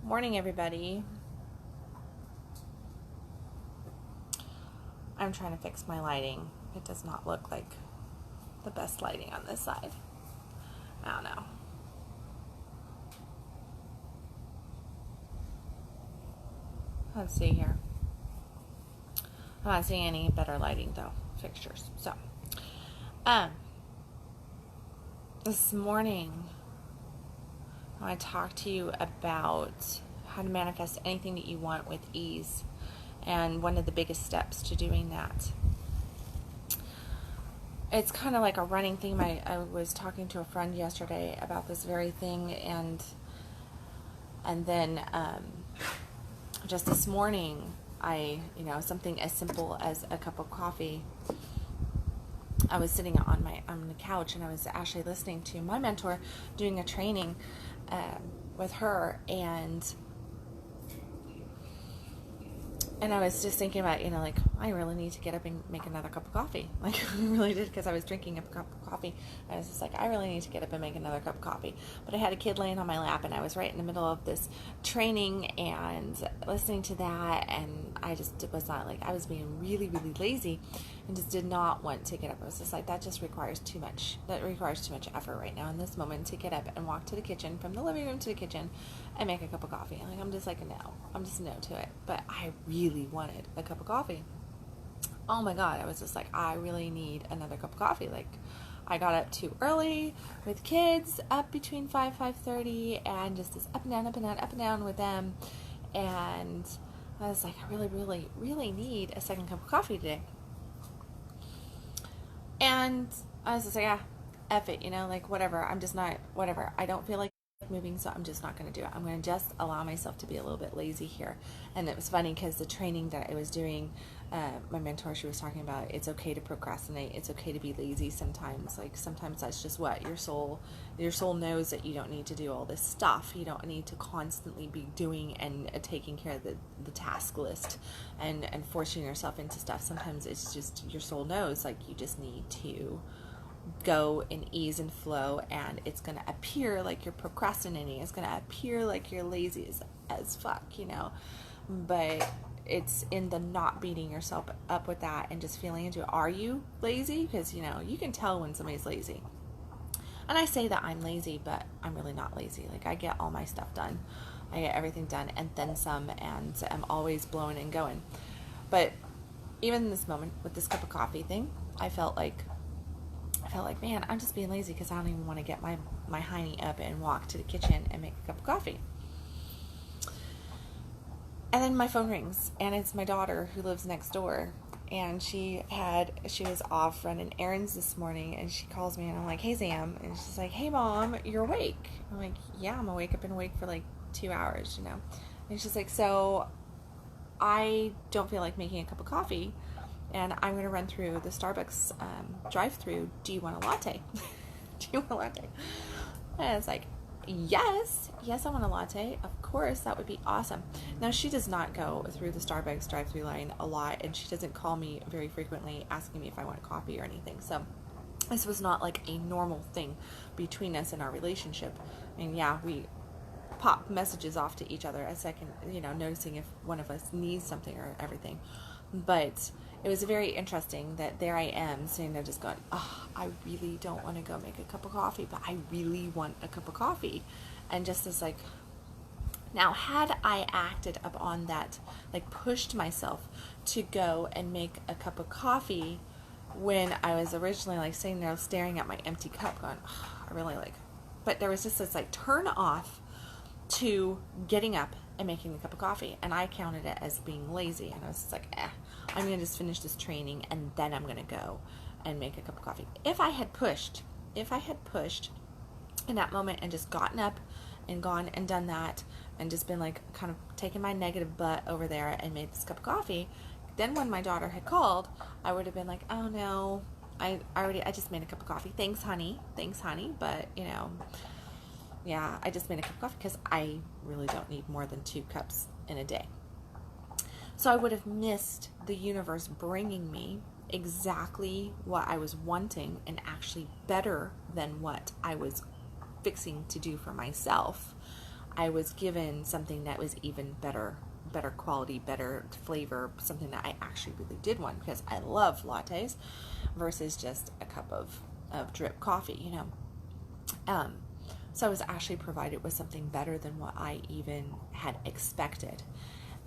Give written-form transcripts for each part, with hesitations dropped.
Morning, everybody. I'm trying to fix my lighting. It does not look like the best lighting on this side. I don't know. Let's see here. I'm not seeing any better lighting though, fixtures. So, this morning I want to talk to you about how to manifest anything that you want with ease, and one of the biggest steps to doing that. It's kind of like a running theme. I was talking to a friend yesterday about this very thing, and then just this morning, something as simple as a cup of coffee. I was sitting on the couch, and I was actually listening to my mentor doing a training with her, and I was just thinking about, I really need to get up and make another cup of coffee. Like, I really did, because I was drinking a cup of coffee. I was just like, I really need to get up and make another cup of coffee. But I had a kid laying on my lap, and I was right in the middle of this training and listening to that, and I just was not, I was being really, really lazy and just did not want to get up. I was just like, that just requires too much. That requires too much effort right now in this moment to get up and walk to the kitchen, from the living room to the kitchen, and make a cup of coffee. I'm just like, no. I'm just no to it. But I really wanted a cup of coffee. Oh my God, I was just like, I really need another cup of coffee. I got up too early with kids, up between 5:30, and just this up and down, up and down, up and down with them. And I was like, I really, really, really need a second cup of coffee today. And I was just like, F it, whatever. I'm just not, whatever. I don't feel like moving, so I'm just not going to do it. I'm going to just allow myself to be a little bit lazy here. And it was funny because the training that I was doing, my mentor, she was talking about, it's okay to procrastinate. It's okay to be lazy sometimes. Sometimes that's just what your soul knows, that you don't need to do all this stuff. You don't need to constantly be doing and taking care of the task list and forcing yourself into stuff. Sometimes it's just your soul knows, you just need to go in ease and flow, and it's going to appear like you're procrastinating. It's going to appear like you're lazy as fuck, but it's in the not beating yourself up with that and just feeling into it. Are you lazy? Because, you can tell when somebody's lazy. And I say that I'm lazy, but I'm really not lazy. I get all my stuff done. I get everything done and then some, and I'm always blowing and going. But even in this moment with this cup of coffee thing, I felt like, man, I'm just being lazy because I don't even want to get my hiney up and walk to the kitchen and make a cup of coffee. And then my phone rings, and it's my daughter who lives next door, and she was off running errands this morning, and she calls me, and I'm like, hey, Sam, and she's like, hey, Mom, you're awake. I'm like, yeah, I'm awake. I've been awake for 2 hours, And she's like, so I don't feel like making a cup of coffee, and I'm going to run through the Starbucks drive-thru. Do you want a latte? Do you want a latte? And I was like, yes, I want a latte. Of course, that would be awesome. Now, she does not go through the Starbucks drive-thru line a lot, and she doesn't call me very frequently asking me if I want coffee or anything. So this was not a normal thing between us in our relationship. And yeah, we pop messages off to each other a second, noticing if one of us needs something or everything. But it was very interesting that there I am sitting there just going, I really don't want to go make a cup of coffee, but I really want a cup of coffee. And just this now had I acted upon that, pushed myself to go and make a cup of coffee when I was originally sitting there staring at my empty cup going, I really but there was just this turn off to getting up and making the cup of coffee, and I counted it as being lazy, and I was just I'm going to just finish this training, and then I'm going to go and make a cup of coffee. If I had pushed in that moment and just gotten up and gone and done that and just been kind of taking my negative butt over there and made this cup of coffee, then when my daughter had called, I would have been like, oh no, I just made a cup of coffee. Thanks, honey, but yeah, I just made a cup of coffee because I really don't need more than 2 cups in a day. So I would have missed the universe bringing me exactly what I was wanting, and actually better than what I was fixing to do for myself. I was given something that was even better quality, better flavor, something that I actually really did want, because I love lattes versus just a cup of drip coffee, you know. So I was actually provided with something better than what I even had expected.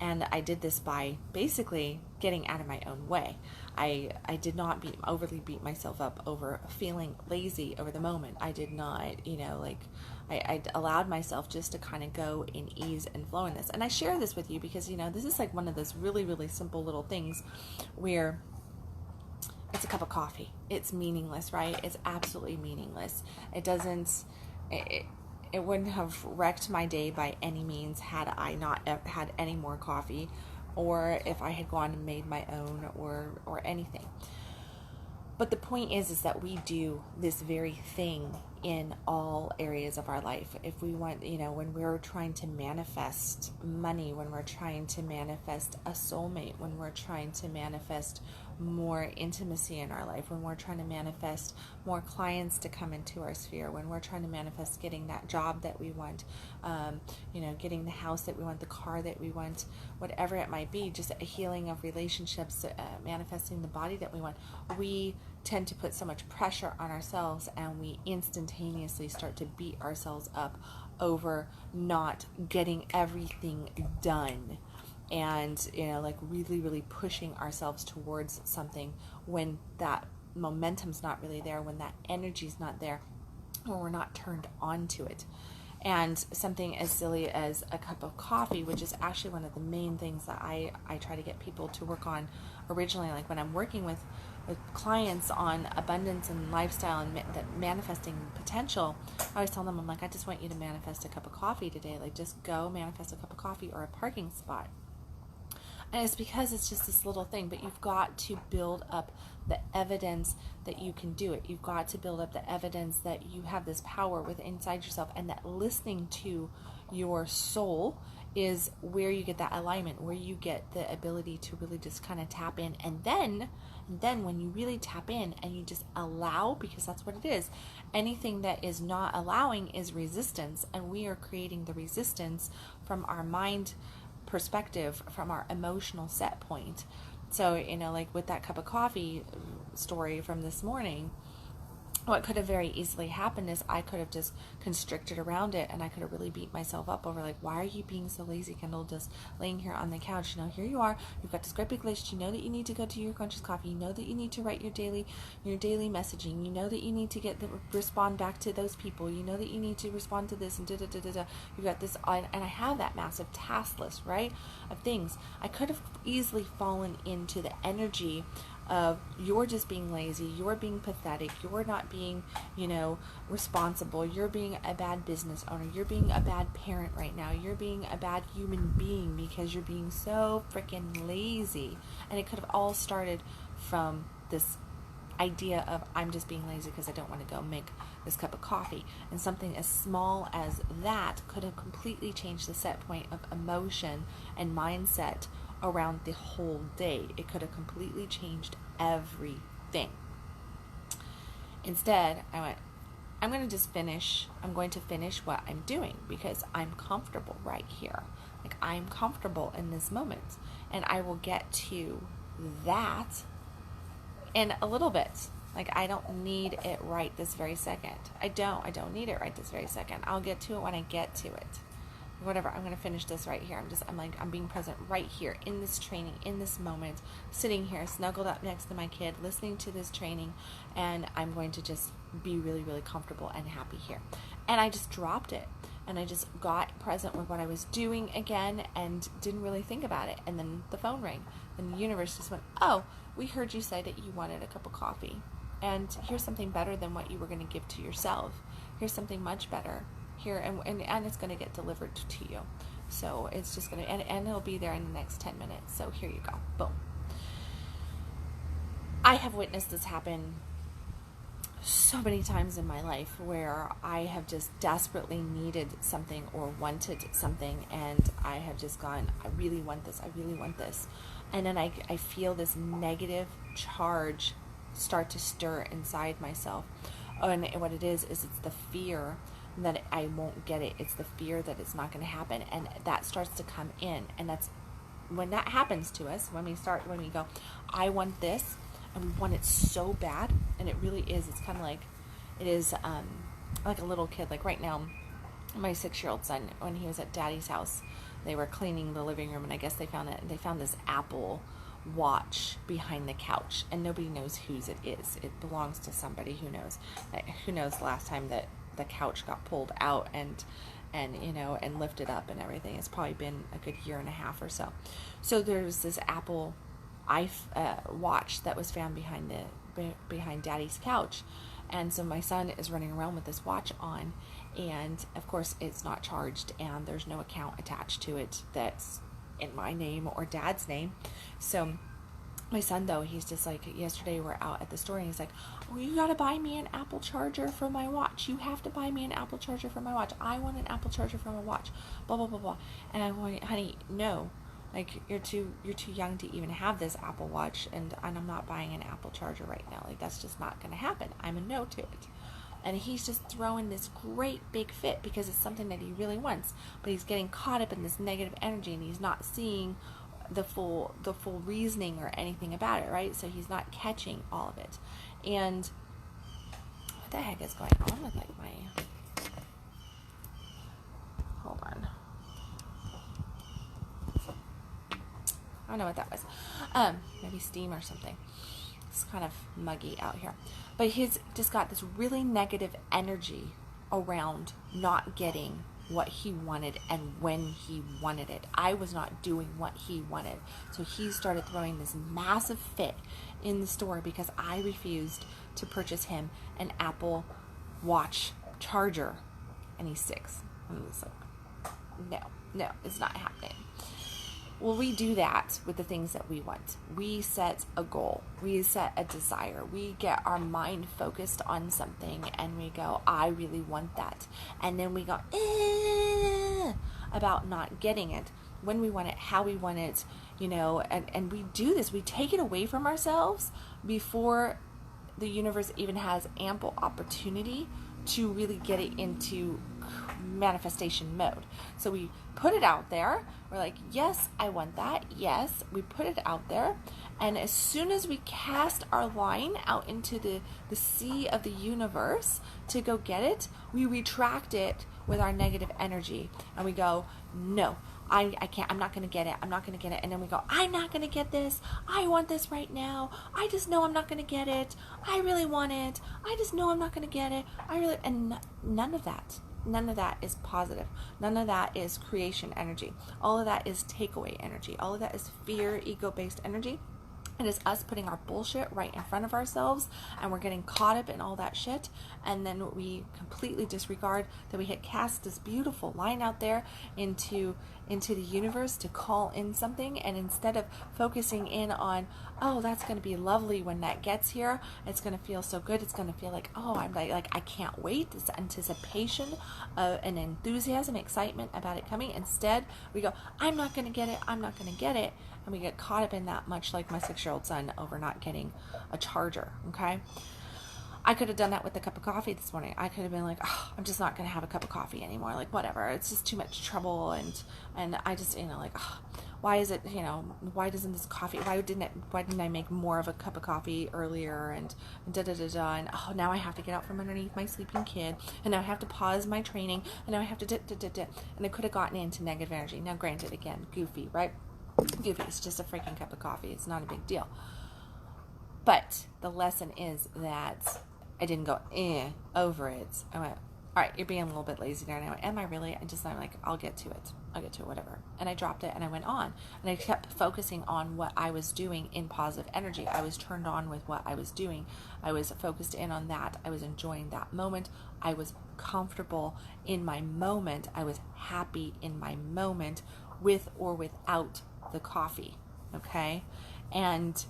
And I did this by basically getting out of my own way. I did not overly beat myself up over feeling lazy over the moment. I did not, you know, like I allowed myself just to kind of go in ease and flow in this. And I share this with you because, you know, this is like one of those really, really simple little things where it's a cup of coffee. It's meaningless, right? It's absolutely meaningless. It doesn't, it wouldn't have wrecked my day by any means had I not had any more coffee, or if I had gone and made my own, or anything. But the point is that we do this very thing in all areas of our life. If we want, you know, when we're trying to manifest money, when we're trying to manifest a soulmate, when we're trying to manifest more intimacy in our life, when we're trying to manifest more clients to come into our sphere, when we're trying to manifest getting that job that we want, you know, getting the house that we want, the car that we want, whatever it might be, just a healing of relationships, manifesting the body that we want, we tend to put so much pressure on ourselves, and we instantaneously start to beat ourselves up over not getting everything done. And, you know, like really, really pushing ourselves towards something when that momentum's not really there, when that energy's not there, when we're not turned on to it. And something as silly as a cup of coffee, which is actually one of the main things that I try to get people to work on originally, like when I'm working with clients on abundance and lifestyle and that manifesting potential, I always tell them, I'm like, I just want you to manifest a cup of coffee today. Like, just go manifest a cup of coffee or a parking spot. And it's because it's just this little thing, but you've got to build up the evidence that you can do it. You've got to build up the evidence that you have this power within inside yourself, and that listening to your soul is where you get that alignment, where you get the ability to really just kind of tap in. And then when you really tap in and you just allow, because that's what it is, anything that is not allowing is resistance, and we are creating the resistance from our mind perspective, from our emotional set point. So, you know, like with that cup of coffee story from this morning, what could have very easily happened is I could have just constricted around it, and I could have really beat myself up over, like, why are you being so lazy, Kendal, just laying here on the couch? You know, here you are, you've got this great big list, you know that you need to go to your conscious coffee, you know that you need to write your daily messaging, you know that you need to respond back to those people, you know that you need to respond to this, and you've got this, and I have that massive task list, right, of things. I could have easily fallen into the energy of you're just being lazy, you're being pathetic, you're not being, you know, responsible, you're being a bad business owner, you're being a bad parent right now, you're being a bad human being because you're being so freaking lazy. And it could have all started from this idea of I'm just being lazy because I don't want to go make this cup of coffee. And something as small as that could have completely changed the set point of emotion and mindset around the whole day. It could have completely changed everything. Instead, I went, I'm going to finish what I'm doing because I'm comfortable right here. Like, I'm comfortable in this moment, and I will get to that in a little bit. Like, I don't need it right this very second. I don't need it right this very second. I'll get to it when I get to it. Whatever, I'm going to finish this right here. I'm being present right here in this training, in this moment, sitting here, snuggled up next to my kid, listening to this training, and I'm going to just be really, really comfortable and happy here. And I just dropped it, and I just got present with what I was doing again and didn't really think about it. And then the phone rang, and the universe just went, oh, we heard you say that you wanted a cup of coffee, and here's something better than what you were going to give to yourself. Here's something much better. Here, and it's going to get delivered to you. So it's just going to, and it'll be there in the next 10 minutes. So here you go. Boom. I have witnessed this happen so many times in my life where I have just desperately needed something or wanted something, and I have just gone, I really want this. And then I feel this negative charge start to stir inside myself. And what it is it's the fear that I won't get it. It's the fear that it's not going to happen. And that starts to come in. And that's when that happens to us, when we go, I want this, and we want it so bad. And it really is. It's kind of like, it is like a little kid. Like right now, my 6-year-old son, when he was at Daddy's house, they were cleaning the living room, and I guess they found this Apple watch behind the couch, and nobody knows whose it is. It belongs to somebody. Who knows? Who knows the last time that the couch got pulled out and lifted up and everything. It's probably been a good year and a half or so. So there's this Apple watch that was found behind Daddy's couch. And so my son is running around with this watch on, and of course it's not charged, and there's no account attached to it that's in my name or Dad's name. So my son, though, he's just like, yesterday we're out at the store, and he's like, oh, you gotta buy me an Apple charger for my watch. You have to buy me an Apple charger for my watch. I want an Apple charger for my watch. Blah, blah, blah, blah. And I'm going, honey, no. Like, you're too young to even have this Apple Watch, and I'm not buying an Apple charger right now. Like, that's just not going to happen. I'm a no to it. And he's just throwing this great big fit because it's something that he really wants, but he's getting caught up in this negative energy, and he's not seeing the full reasoning or anything about it, right? So he's not catching all of it. And what the heck is going on with like my... Hold on. I don't know what that was. Maybe steam or something. It's kind of muggy out here. But he's just got this really negative energy around not getting what he wanted and when he wanted it. I was not doing what he wanted. So he started throwing this massive fit in the store because I refused to purchase him an Apple Watch charger. And he's 6. And it's like, no, it's not happening. Well, we do that with the things that we want. We set a goal. We set a desire. We get our mind focused on something, and we go, I really want that. And then we go, about not getting it, when we want it, how we want it, and we do this. We take it away from ourselves before the universe even has ample opportunity to really get it into manifestation mode. So we put it out there. We're like, yes, I want that. Yes, we put it out there. And as soon as we cast our line out into the sea of the universe to go get it, we retract it with our negative energy. And we go, no, I can't. I'm not going to get it. I'm not going to get it. And then we go, I'm not going to get this. I want this right now. I just know I'm not going to get it. I really want it. I just know I'm not going to get it. And none of that. None of that is positive. None of that is creation energy. All of that is takeaway energy. All of that is fear, ego-based energy. It is us putting our bullshit right in front of ourselves, and we're getting caught up in all that shit, and then we completely disregard that we had cast this beautiful line out there into the universe to call in something, and instead of focusing in on, oh, that's going to be lovely when that gets here, it's going to feel so good, it's going to feel like, oh, I'm like I can't wait, this anticipation, and enthusiasm, excitement about it coming. Instead, we go, I'm not going to get it, I'm not going to get it. And we get caught up in that, much like my 6-year-old son over not getting a charger, okay? I could have done that with a cup of coffee this morning. I could have been like, oh, I'm just not going to have a cup of coffee anymore. Like, whatever. It's just too much trouble. And I just, like, oh, why is it, why doesn't this coffee, why didn't I make more of a cup of coffee earlier, and da-da-da-da, and oh, now I have to get out from underneath my sleeping kid, and now I have to pause my training, and now I have to da-da-da-da, and I could have gotten into negative energy. Now, granted, again, goofy, right? Goofy, it's just a freaking cup of coffee. It's not a big deal. But the lesson is that I didn't go over it. I went, all right, you're being a little bit lazy there. And I went, am I really? I'm like, I'll get to it, whatever. And I dropped it, and I went on. And I kept focusing on what I was doing in positive energy. I was turned on with what I was doing. I was focused in on that. I was enjoying that moment. I was comfortable in my moment. I was happy in my moment, with or without the coffee, okay? And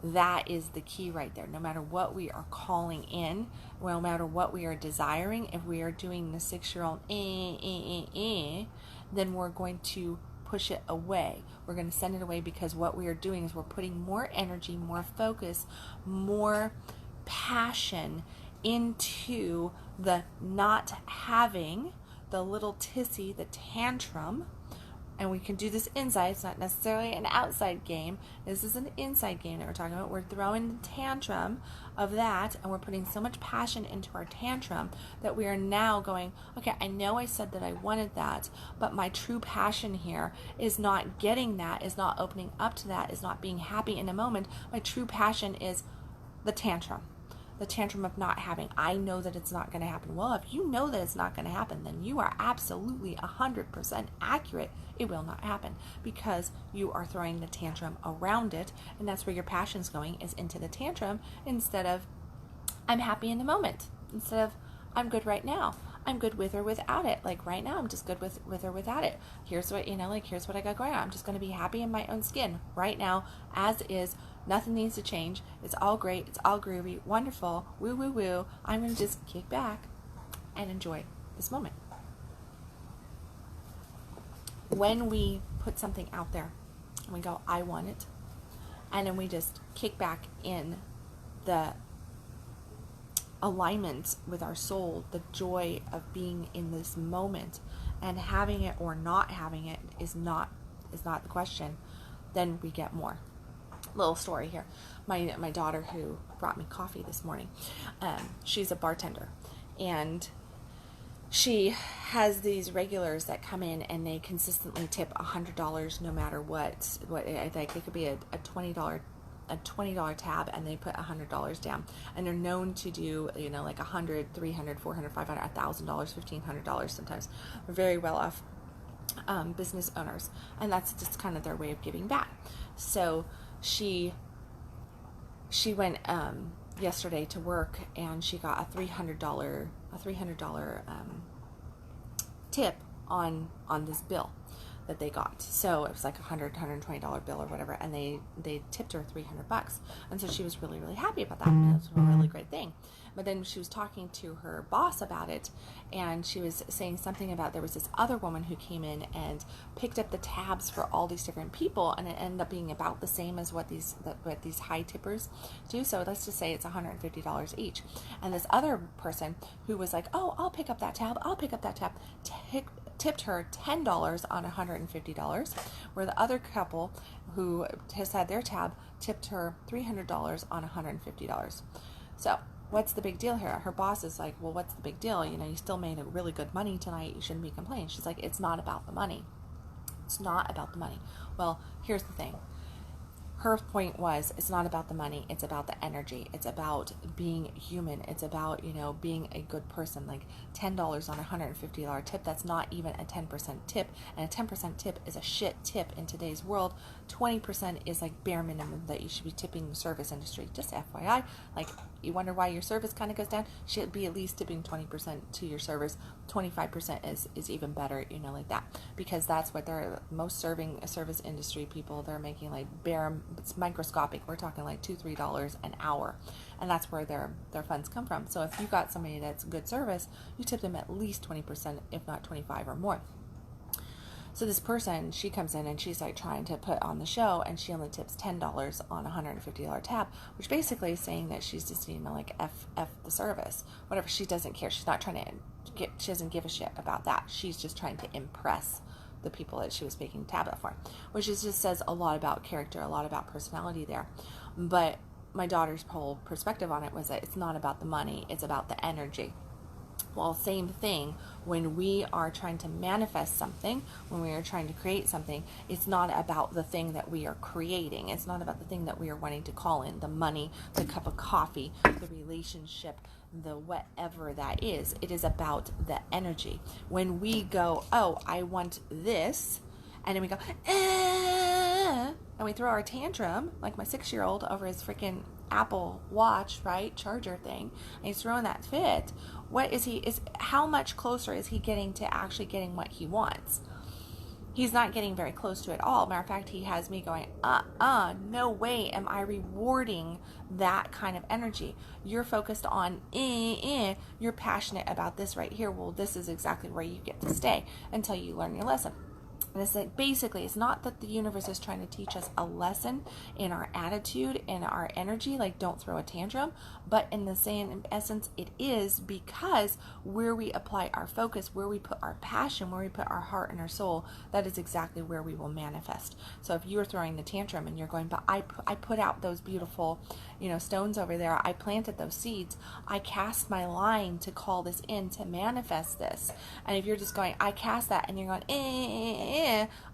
that is the key right there. No matter what we are calling in, no matter what we are desiring, if we are doing the 6-year-old then we're going to push it away. We're going to send it away, because what we are doing is we're putting more energy, more focus, more passion into the not having, the little tissy, the tantrum. And we can do this inside. It's not necessarily an outside game. This is an inside game that we're talking about. We're throwing the tantrum of that, and we're putting so much passion into our tantrum that we are now going, okay, I know I said that I wanted that, but my true passion here is not getting that, is not opening up to that, is not being happy in a moment. My true passion is the tantrum. The tantrum of not having. I know that it's not going to happen. Well, if you know that it's not going to happen, then you are absolutely 100% accurate. It will not happen because you are throwing the tantrum around it, and that's where your passion's going, is into the tantrum instead of I'm happy in the moment, instead of I'm good right now. I'm good with or without it. Like right now, I'm just good with or without it. Here's what, here's what I got going on. I'm just going to be happy in my own skin right now as is. Nothing needs to change. It's all great. It's all groovy. Wonderful. Woo, woo, woo. I'm going to just kick back and enjoy this moment. When we put something out there and we go, I want it, and then we just kick back in the alignment with our soul, the joy of being in this moment, and having it or not having it is not the question, then we get more. Little story here. My daughter, who brought me coffee this morning, she's a bartender, and she has these regulars that come in and they consistently tip $100 no matter what. I think it could be a $20 tab, and they put $100 down, and they're known to do like $100, $300, $400, $500, $1,000, $1,500 sometimes. They're very well off business owners, and that's just kind of their way of giving back. So she went yesterday to work, and she got a $300 tip on this bill that they got. So it was like $120 bill or whatever, and they tipped her $300, and so she was really, really happy about that. And it was a really great thing. But then she was talking to her boss about it, and she was saying something about there was this other woman who came in and picked up the tabs for all these different people, and it ended up being about the same as what these high tippers do. So let's just say it's $150 each. And this other person who was like, oh, I'll pick up that tab, tipped her $10 on $150, where the other couple who has had their tab tipped her $300 on $150. So what's the big deal here? Her boss is like, well, what's the big deal? You still made a really good money tonight. You shouldn't be complaining. She's like, it's not about the money. It's not about the money. Well, here's the thing. Her point was, it's not about the money. It's about the energy. It's about being human. It's about, being a good person. Like $10 on a $150 tip, that's not even a 10% tip. And a 10% tip is a shit tip in today's world. 20% is like bare minimum that you should be tipping the service industry. Just FYI, like you wonder why your service kind of goes down. Should be at least tipping 20% to your service. 25% is even better, like that. Because that's what they're most serving service industry people. They're making like it's microscopic. We're talking like $2-3 an hour, and that's where their funds come from. So if you got somebody that's good service, you tip them at least 20%, if not 25 or more. So this person, she comes in and she's like trying to put on the show, and she only tips $10 on a $150 tab, which basically is saying that she's just like F the service, whatever. She doesn't care. She's not trying to she doesn't give a shit about that. She's just trying to impress the people that she was making tablet for, which just says a lot about character, a lot about personality there. But my daughter's whole perspective on it was that it's not about the money, it's about the energy. Well, same thing when we are trying to manifest something, when we are trying to create something, it's not about the thing that we are creating. It's not about the thing that we are wanting to call in, the money, the cup of coffee, the relationship, the whatever that is. It is about the energy. When we go, oh, I want this, and then we go, and we throw our tantrum, like my 6-year-old over his freaking Apple Watch, right, charger thing, and he's throwing that fit. How much closer is he getting to actually getting what he wants? He's not getting very close to it all. Matter of fact, he has me going, no way am I rewarding that kind of energy. You're focused on, you're passionate about this right here. Well, this is exactly where you get to stay until you learn your lesson. And it's like, basically, it's not that the universe is trying to teach us a lesson in our attitude, in our energy, like don't throw a tantrum, but in the same essence, it is because where we apply our focus, where we put our passion, where we put our heart and our soul, that is exactly where we will manifest. So if you're throwing the tantrum and you're going, but I put out those beautiful, stones over there, I planted those seeds, I cast my line to call this in, to manifest this. And if you're just going, I cast that, and you're going,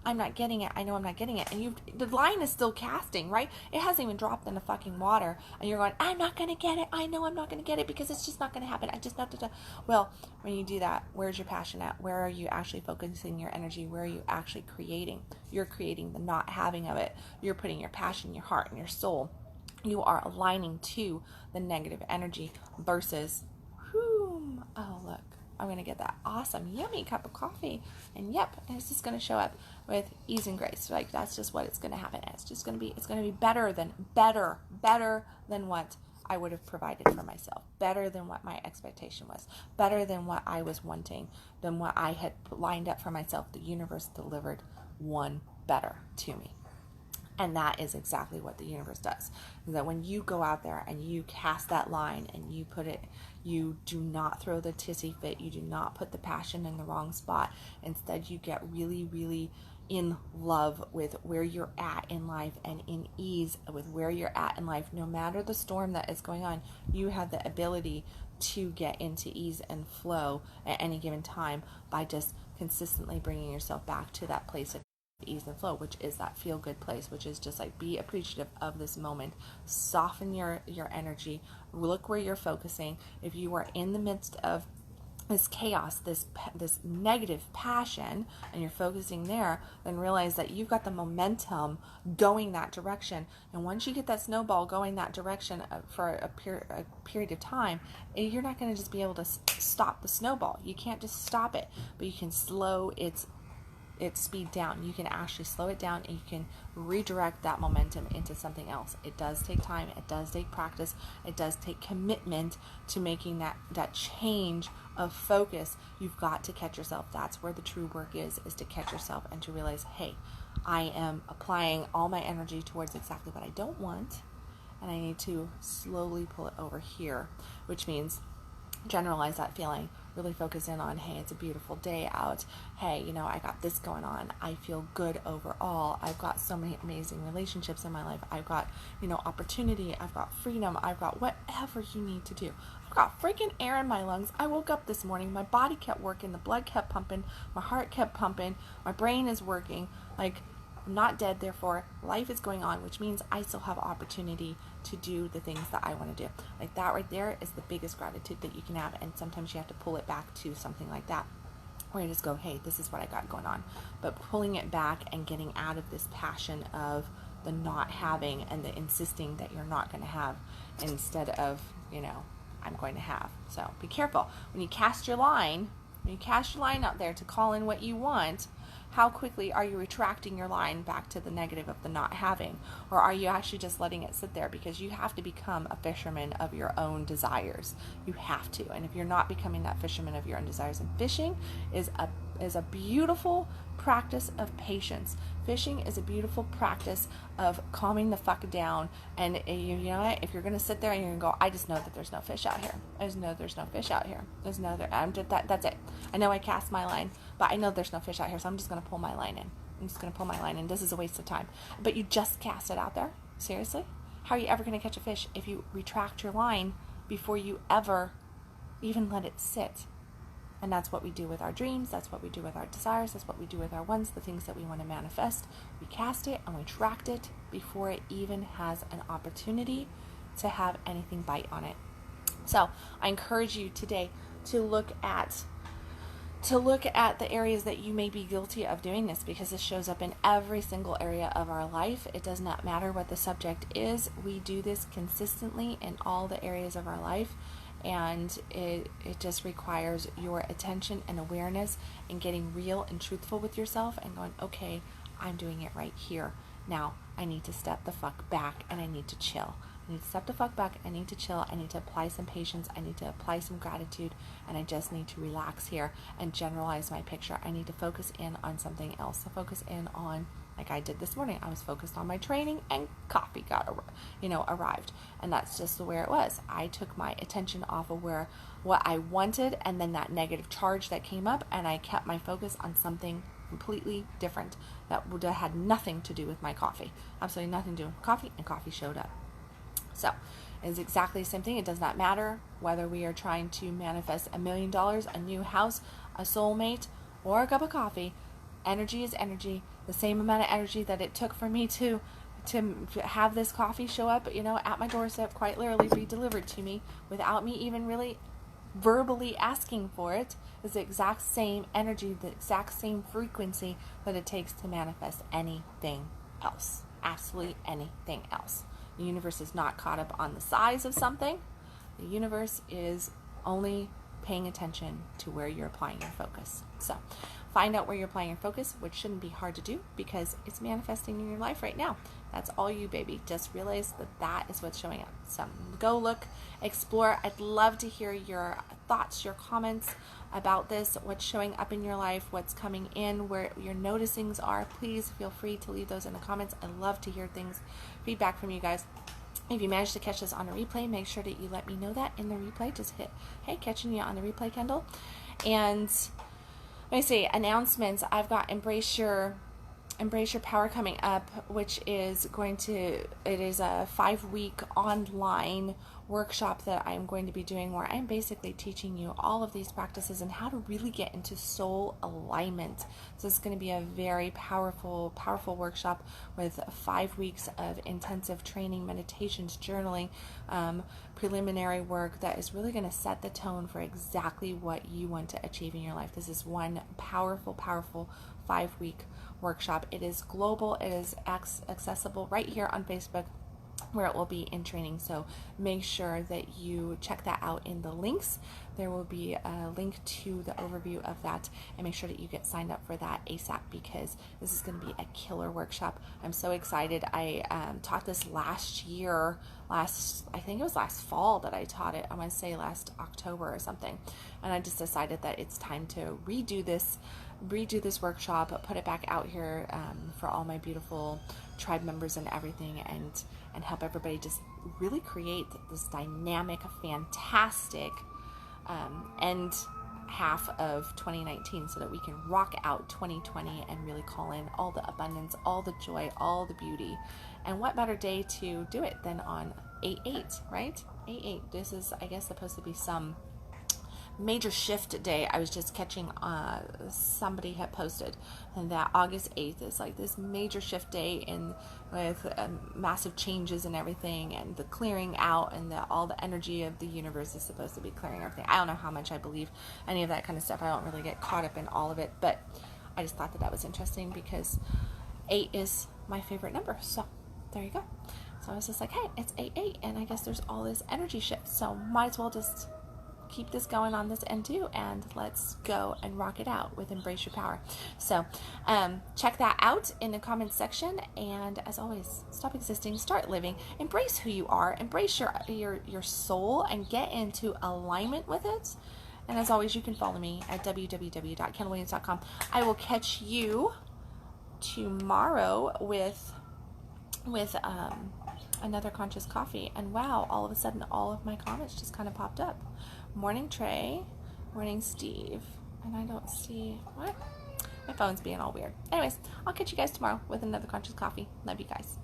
I'm not getting it, I know I'm not getting it, and the line is still casting, right? It hasn't even dropped in the fucking water, and you're going, I'm not going to get it, I know I'm not going to get it, because it's just not going to happen, I just have to. Well, when you do that, where's your passion at? Where are you actually focusing your energy? Where are you actually creating? You're creating the not having of it. You're putting your passion, your heart, and your soul. You are aligning to the negative energy versus, oh look, I'm going to get that awesome, yummy cup of coffee. And yep, it's just going to show up with ease and grace. Like, that's just what it's going to happen. It's going to be better than what I would have provided for myself, better than what my expectation was, better than what I was wanting, than what I had lined up for myself. The universe delivered one better to me. And that is exactly what the universe does. Is that when you go out there and you cast that line and you put it, you do not throw the tissy fit, you do not put the passion in the wrong spot. Instead, you get really, really in love with where you're at in life and in ease with where you're at in life. No matter the storm that is going on, you have the ability to get into ease and flow at any given time by just consistently bringing yourself back to that place of ease and flow, which is that feel good place, which is just like, be appreciative of this moment, soften your energy, look where you're focusing. If you are in the midst of this chaos, this negative passion, and you're focusing there, then realize that you've got the momentum going that direction. And once you get that snowball going that direction for a period of time, you're not going to just be able to stop the snowball. You can't just stop it, but you can slow its speed down. You can actually slow it down, and you can redirect that momentum into something else. It does take time, it does take practice, it does take commitment to making that change of focus. You've got to catch yourself. That's where the true work is to catch yourself and to realize, hey, I am applying all my energy towards exactly what I don't want, and I need to slowly pull it over here, which means generalize that feeling. Really focus in on, hey, it's a beautiful day out. Hey, I got this going on. I feel good overall. I've got so many amazing relationships in my life. I've got, opportunity. I've got freedom. I've got whatever you need to do. I've got freaking air in my lungs. I woke up this morning. My body kept working. The blood kept pumping. My heart kept pumping. My brain is working. Like, I'm not dead, therefore life is going on, which means I still have opportunity to do the things that I want to do. Like, that right there is the biggest gratitude that you can have. And sometimes you have to pull it back to something like that, where you just go, hey, this is what I got going on. But pulling it back and getting out of this passion of the not having and the insisting that you're not going to have, instead of, I'm going to have. So be careful. When you cast your line out there to call in what you want, how quickly are you retracting your line back to the negative of the not having? Or are you actually just letting it sit there? Because you have to become a fisherman of your own desires. You have to. And if you're not becoming that fisherman of your own desires, and fishing is a beautiful practice of patience. Fishing is a beautiful practice of calming the fuck down. And you know what? If you're going to sit there and you're going to go, I just know that there's no fish out here. I just know there's no fish out here. That's it. I know I cast my line, but I know there's no fish out here, so I'm just going to pull my line in. I'm just going to pull my line in. This is a waste of time. But you just cast it out there? Seriously? How are you ever going to catch a fish if you retract your line before you ever even let it sit? And that's what we do with our dreams. That's what we do with our desires. That's what we do with our wants, the things that we want to manifest. We cast it and we tract it before it even has an opportunity to have anything bite on it. So I encourage you today to look at the areas that you may be guilty of doing this, because this shows up in every single area of our life. It does not matter what the subject is. We do this consistently in all the areas of our life. And it just requires your attention and awareness and getting real and truthful with yourself and going, okay, I'm doing it right here. Now I need to step the fuck back and I need to chill. I need to step the fuck back. I need to chill. I need to apply some patience. I need to apply some gratitude. And I just need to relax here and generalize my picture. I need to focus in on something else. So focus in on, like I did this morning, I was focused on my training and coffee arrived. And that's just the way it was. I took my attention off of what I wanted and then that negative charge that came up, and I kept my focus on something completely different that had nothing to do with my coffee. Absolutely nothing to do with coffee, and coffee showed up. So it's exactly the same thing. It does not matter whether we are trying to manifest $1 million, a new house, a soulmate, or a cup of coffee. Energy is energy. The same amount of energy that it took for me to have this coffee show up, at my doorstep, quite literally be delivered to me without me even really verbally asking for it, is the exact same energy, the exact same frequency that it takes to manifest anything else. Absolutely anything else. The universe is not caught up on the size of something. The universe is only paying attention to where you're applying your focus. So find out where you're applying your focus, which shouldn't be hard to do because it's manifesting in your life right now. That's all you, baby. Just realize that is what's showing up. So go look, explore. I'd love to hear your thoughts, your comments about this, what's showing up in your life, what's coming in, where your noticings are. Please feel free to leave those in the comments. I love to hear feedback from you guys. If you manage to catch this on a replay, make sure that you let me know that in the replay. Just hit, hey, catching you on the replay, Kendal. And let me see, announcements. I've got Embrace Your Power coming up, which is it is a 5-week online workshop that I'm going to be doing where I'm basically teaching you all of these practices and how to really get into soul alignment. So it's going to be a very powerful workshop with 5 weeks of intensive training, meditations, journaling, preliminary work that is really going to set the tone for exactly what you want to achieve in your life. This is one powerful 5-week workshop. It is global. It is accessible right here on Facebook, where it will be in training. So make sure that you check that out in the links. There will be a link to the overview of that, and make sure that you get signed up for that ASAP because this is going to be a killer workshop. I'm so excited. I taught this last year, I think it was last fall that I taught it. I want to say last October or something. And I just decided that it's time to redo this workshop, put it back out here for all my beautiful tribe members and everything, and help everybody just really create this dynamic, fantastic end half of 2019 so that we can rock out 2020 and really call in all the abundance, all the joy, all the beauty. And what better day to do it than on 8/8, right? 8/8. This is, I guess, supposed to be some major shift day. I was just catching somebody had posted, and that August 8th is like this major shift day with massive changes and everything, and the clearing out, and all the energy of the universe is supposed to be clearing everything. I don't know how much I believe any of that kind of stuff. I don't really get caught up in all of it, but I just thought that was interesting because 8 is my favorite number. So there you go. So I was just like, hey, it's 8/8, and I guess there's all this energy shift, so might as well just keep this going on this end too, and let's go and rock it out with Embrace Your Power. So check that out in the comments section, and as always, stop existing, start living, embrace who you are, embrace your soul, and get into alignment with it. And as always, you can follow me at www.kendalwilliams.com. I will catch you tomorrow with another conscious coffee. And wow, all of a sudden all of my comments just kind of popped up. Morning Trey, morning Steve, and I don't see what? My phone's being all weird. Anyways, I'll catch you guys tomorrow with another conscious coffee. Love you guys.